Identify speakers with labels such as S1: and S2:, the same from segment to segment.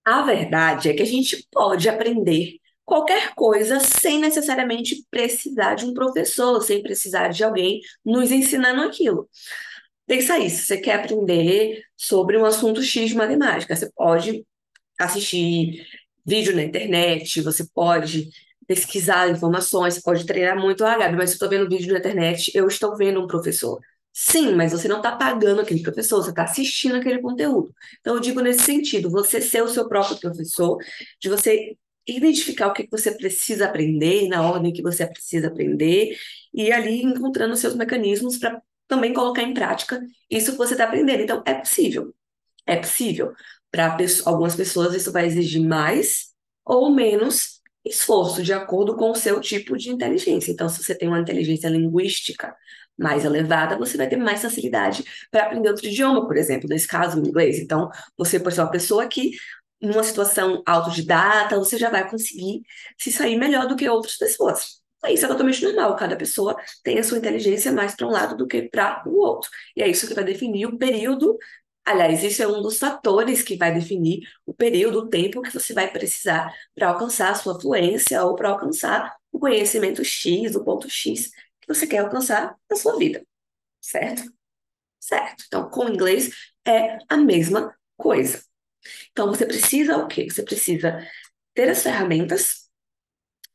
S1: A verdade é que a gente pode aprender qualquer coisa sem necessariamente precisar de um professor, sem precisar de alguém nos ensinando aquilo. Pensa isso, você quer aprender sobre um assunto X de matemática, você pode assistir vídeo na internet, você pode pesquisar informações, você pode treinar muito a Gabi, mas se eu estou vendo vídeo na internet, eu estou vendo um professor. Sim, mas você não está pagando aquele professor, você está assistindo aquele conteúdo. Então, eu digo nesse sentido, você ser o seu próprio professor, de você identificar o que que você precisa aprender, na ordem que você precisa aprender, e ali encontrando os seus mecanismos para também colocar em prática isso que você está aprendendo. Então, é possível. É possível. Para algumas pessoas, isso vai exigir mais ou menos esforço, de acordo com o seu tipo de inteligência. Então, se você tem uma inteligência linguística mais elevada, você vai ter mais facilidade para aprender outro idioma, por exemplo, nesse caso, o inglês. Então, você, por ser uma pessoa que, numa situação autodidata, você já vai conseguir se sair melhor do que outras pessoas. Isso é totalmente normal, cada pessoa tem a sua inteligência mais para um lado do que para o outro. E é isso que vai definir o período. Aliás, isso é um dos fatores que vai definir o período, o tempo que você vai precisar para alcançar a sua fluência ou para alcançar o conhecimento X, o ponto X que você quer alcançar na sua vida, certo? Certo. Então, com o inglês é a mesma coisa. Então, você precisa o quê? Você precisa ter as ferramentas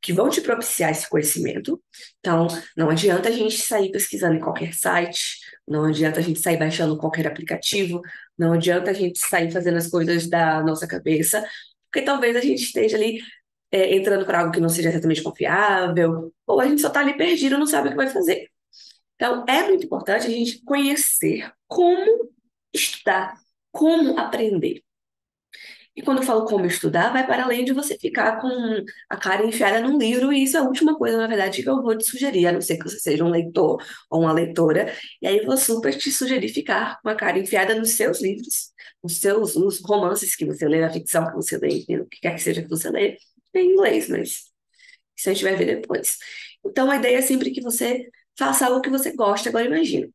S1: que vão te propiciar esse conhecimento. Então, não adianta a gente sair pesquisando em qualquer site, não adianta a gente sair baixando qualquer aplicativo, não adianta a gente sair fazendo as coisas da nossa cabeça, porque talvez a gente esteja ali entrando para algo que não seja exatamente confiável, ou a gente só está ali perdido, não sabe o que vai fazer. Então, é muito importante a gente conhecer como estudar, como aprender. E quando eu falo como estudar, vai para além de você ficar com a cara enfiada num livro, e isso é a última coisa, na verdade, que eu vou te sugerir, a não ser que você seja um leitor ou uma leitora, e aí eu vou super te sugerir ficar com a cara enfiada nos seus livros, nos romances que você lê, na ficção que você lê, enfim, o que quer que seja que você lê, em inglês, mas isso a gente vai ver depois. Então, a ideia é sempre que você faça algo que você gosta. Agora, imagina,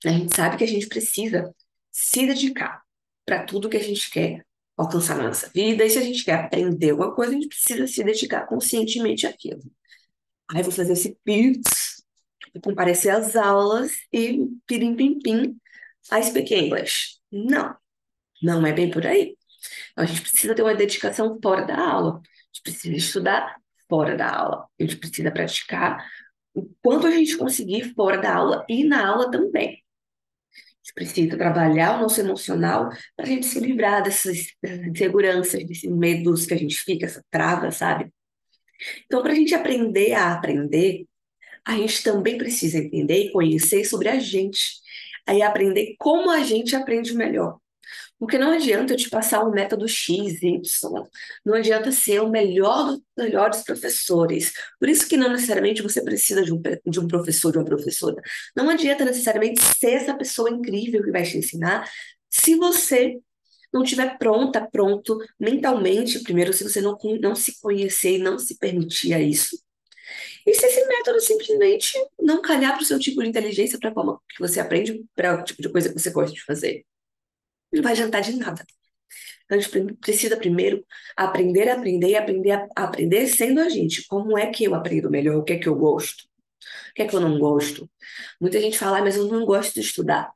S1: a gente sabe que a gente precisa se dedicar para tudo que a gente quer alcançar na nossa vida, e se a gente quer aprender alguma coisa, a gente precisa se dedicar conscientemente àquilo. Aí vou fazer esse PITS, vou comparecer às aulas e pirim-pim-pim, I speak English. Não, não é bem por aí. A gente precisa ter uma dedicação fora da aula. A gente precisa estudar fora da aula. A gente precisa praticar o quanto a gente conseguir fora da aula e na aula também. A gente precisa trabalhar o nosso emocional para a gente se livrar dessas inseguranças, desses medos que a gente fica, essa trava, sabe? Então, para a gente aprender a aprender, a gente também precisa entender e conhecer sobre a gente. Aí aprender como a gente aprende melhor. Porque não adianta eu te passar um método X, Y. Não adianta ser o melhor dos melhores professores. Por isso que não necessariamente você precisa de um professor, de uma professora. Não adianta necessariamente ser essa pessoa incrível que vai te ensinar se você não estiver pronta, pronto mentalmente, primeiro, se você não se conhecer e não se permitir a isso. E se esse método simplesmente não calhar para o seu tipo de inteligência, para a forma que você aprende, para o tipo de coisa que você gosta de fazer, não vai adiantar de nada. Então, a gente precisa primeiro aprender a aprender e aprender a aprender sendo a gente. Como é que eu aprendo melhor? O que é que eu gosto? O que é que eu não gosto? Muita gente fala, mas eu não gosto de estudar.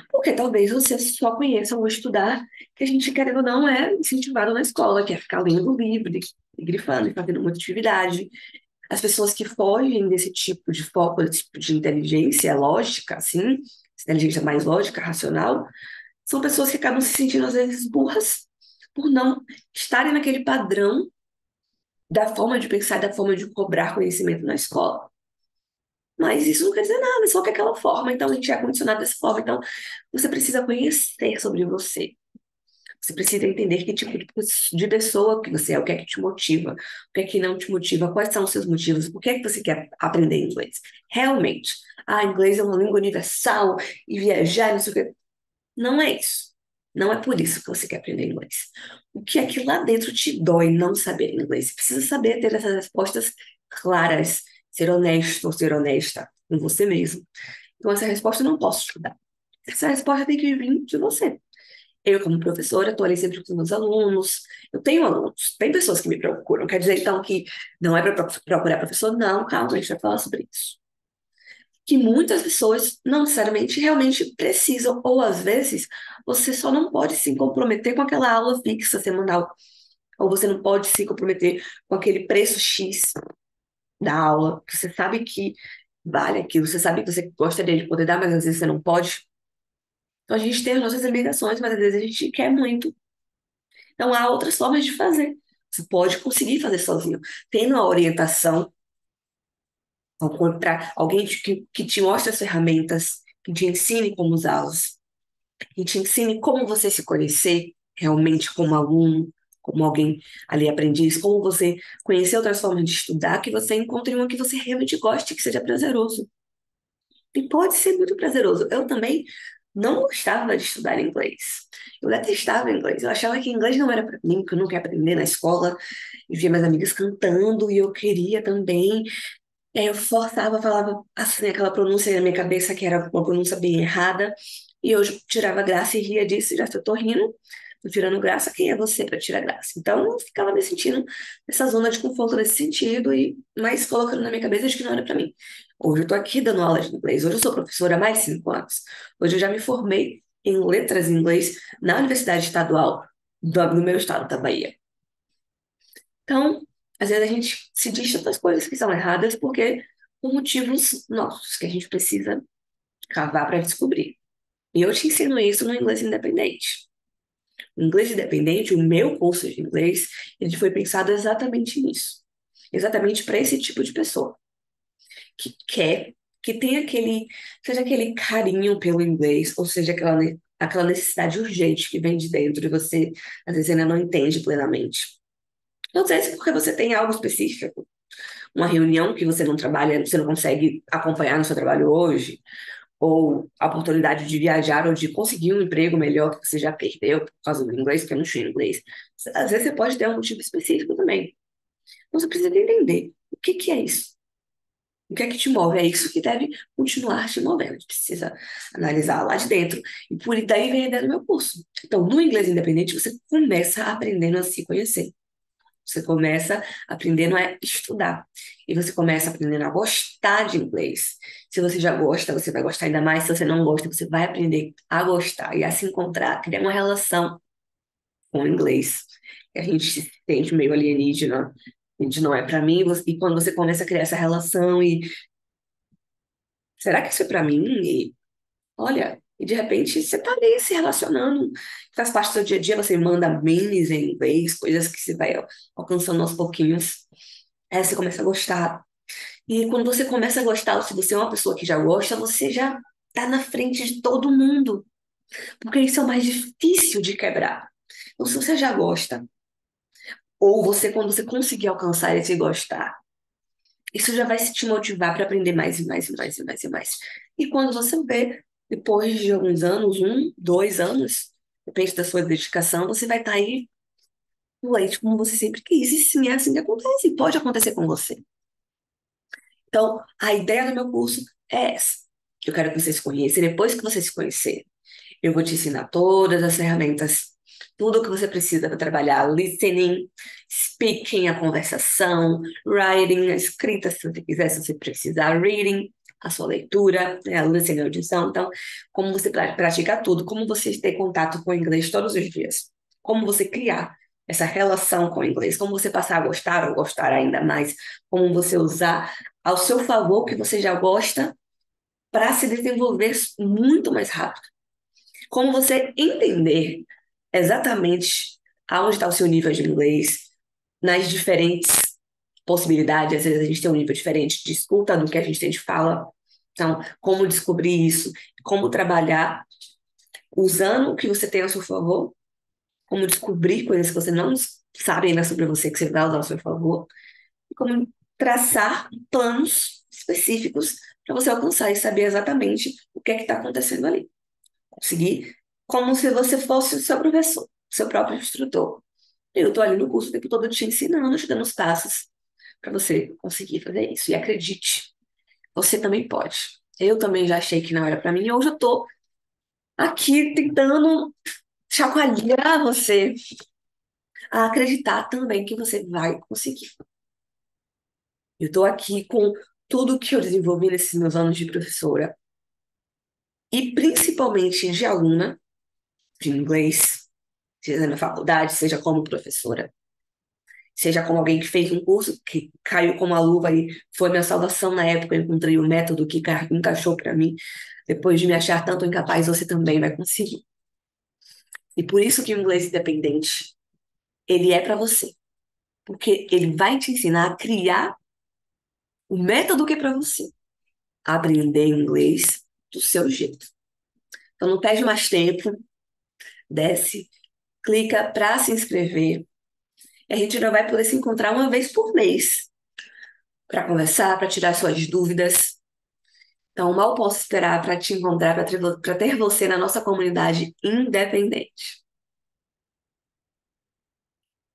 S1: Porque talvez você só conheça o estudar que a gente, querendo ou não, é incentivado na escola, que é ficar lendo livro, e grifando, e fazendo muita atividade. As pessoas que fogem desse tipo de foco, desse tipo de inteligência lógica, assim, inteligência mais lógica, racional, são pessoas que acabam se sentindo, às vezes, burras por não estarem naquele padrão da forma de pensar, da forma de cobrar conhecimento na escola. Mas isso não quer dizer nada, é só que é aquela forma, então a gente é condicionado dessa forma. Então, você precisa conhecer sobre você. Você precisa entender que tipo de pessoa que você é, o que é que te motiva, o que é que não te motiva, quais são os seus motivos, por que é que você quer aprender inglês. Realmente, inglês é uma língua universal e viajar, não sei o quê. Não é isso. Não é por isso que você quer aprender inglês. O que é que lá dentro te dói não saber inglês? Você precisa saber ter essas respostas claras, ser honesto ou ser honesta com você mesmo. Então, essa resposta eu não posso te dar. Essa resposta tem que vir de você. Eu, como professora, estou ali sempre com os meus alunos. Eu tenho alunos, tem pessoas que me procuram. Quer dizer, então, que não é para procurar professor? Não, calma, a gente vai falar sobre isso. Que muitas pessoas não necessariamente realmente precisam, ou às vezes você só não pode se comprometer com aquela aula fixa semanal, ou você não pode se comprometer com aquele preço X da aula, que você sabe que vale aquilo, você sabe que você gostaria de poder dar, mas às vezes você não pode. Então a gente tem as nossas limitações, mas às vezes a gente quer muito. Então há outras formas de fazer. Você pode conseguir fazer sozinho, tendo a orientação, ao encontrar alguém que te mostre as ferramentas, que te ensine como usá-las, que te ensine como você se conhecer realmente como aluno, como alguém ali aprendiz, como você conhecer outras formas de estudar, que você encontre uma que você realmente goste, que seja prazeroso. E pode ser muito prazeroso. Eu também não gostava de estudar inglês. Eu detestava inglês. Eu achava que inglês não era para mim, que eu não queria aprender na escola. E via minhas amigas cantando e eu queria também. E aí eu forçava, falava assim, aquela pronúncia na minha cabeça que era uma pronúncia bem errada. E eu tirava graça e ria disso. Já que eu tô rindo, tô tirando graça, quem é você para tirar graça? Então eu ficava me sentindo nessa zona de conforto nesse sentido, e mais colocando na minha cabeça de que não era para mim. Hoje eu tô aqui dando aula de inglês. Hoje eu sou professora há mais de 5 anos. Hoje eu já me formei em letras em inglês na Universidade Estadual do meu estado da Bahia. Então, às vezes a gente se diz tantas coisas que são erradas porque por motivos nossos que a gente precisa cavar para descobrir. E eu te ensino isso no inglês independente. O inglês independente, o meu curso de inglês, ele foi pensado exatamente nisso. Exatamente para esse tipo de pessoa que quer, que tem aquele, seja aquele carinho pelo inglês, ou seja aquela necessidade urgente que vem de dentro e você às vezes ainda não entende plenamente. Não sei se é porque você tem algo específico, uma reunião que você não trabalha, você não consegue acompanhar no seu trabalho hoje, ou a oportunidade de viajar ou de conseguir um emprego melhor que você já perdeu por causa do inglês, porque eu não tinha inglês. Às vezes você pode ter um motivo específico também. Então você precisa entender o que que é isso. O que é que te move? É isso que deve continuar te movendo. A gente precisa analisar lá de dentro. E por daí vem a ideia do meu curso. Então, no inglês independente, você começa aprendendo a se conhecer. Você começa aprendendo a estudar. E você começa aprendendo a gostar de inglês. Se você já gosta, você vai gostar ainda mais. Se você não gosta, você vai aprender a gostar e a se encontrar, criar uma relação com o inglês. E a gente se sente meio alienígena. A gente não é para mim. E quando você começa a criar essa relação e será que isso é para mim? E olha, e de repente você tá ali se relacionando, faz parte do seu dia a dia, você manda memes em inglês, coisas que você vai alcançando aos pouquinhos. Aí você começa a gostar. E quando você começa a gostar, ou se você é uma pessoa que já gosta, você já tá na frente de todo mundo. Porque isso é o mais difícil de quebrar. Então, se você já gosta, ou você, quando você conseguir alcançar esse gostar, isso já vai se te motivar para aprender mais e mais e mais e mais e mais. E quando você vê, depois de alguns anos, 1, 2 anos, depende da sua dedicação, você vai estar aí fluente como você sempre quis. E sim, é assim que acontece. E pode acontecer com você. Então, a ideia do meu curso é essa. Eu quero que você se conheça. E depois que você se conhecer, eu vou te ensinar todas as ferramentas, tudo o que você precisa para trabalhar, listening, speaking, a conversação, writing, a escrita, se você quiser, se você precisar, reading, a sua leitura, né, a listening, a audição. Então, como você pratica tudo, como você ter contato com o inglês todos os dias, como você criar essa relação com o inglês, como você passar a gostar ou gostar ainda mais, como você usar ao seu favor o que você já gosta para se desenvolver muito mais rápido. Como você entender exatamente aonde está o seu nível de inglês, nas diferentes possibilidades, às vezes a gente tem um nível diferente de escuta do que a gente tem de fala. Então, como descobrir isso, como trabalhar usando o que você tem ao seu favor, como descobrir coisas que você não sabe ainda sobre você, que você vai usar ao seu favor, e como traçar planos específicos para você alcançar e saber exatamente o que é que está acontecendo ali. Conseguir como se você fosse o seu professor, seu próprio instrutor. Eu estou ali no curso o tempo todo te ensinando, te dando os passos para você conseguir fazer isso. E acredite, você também pode. Eu também já achei que não era para mim, e hoje eu estou aqui tentando. chacoalhar você a acreditar também que você vai conseguir. Eu estou aqui com tudo que eu desenvolvi nesses meus anos de professora e principalmente de aluna de inglês, seja na faculdade, seja como professora, seja como alguém que fez um curso que caiu como a luva e foi minha salvação na época. Eu encontrei o método que encaixou para mim. Depois de me achar tanto incapaz, você também vai conseguir. E por isso que o inglês independente, ele é para você, porque ele vai te ensinar a criar o método que é para você aprender inglês do seu jeito. Então não perde mais tempo, desce, clica para se inscrever. E a gente já vai poder se encontrar uma vez por mês para conversar, para tirar suas dúvidas. Então, mal posso esperar para te encontrar, para ter você na nossa comunidade independente.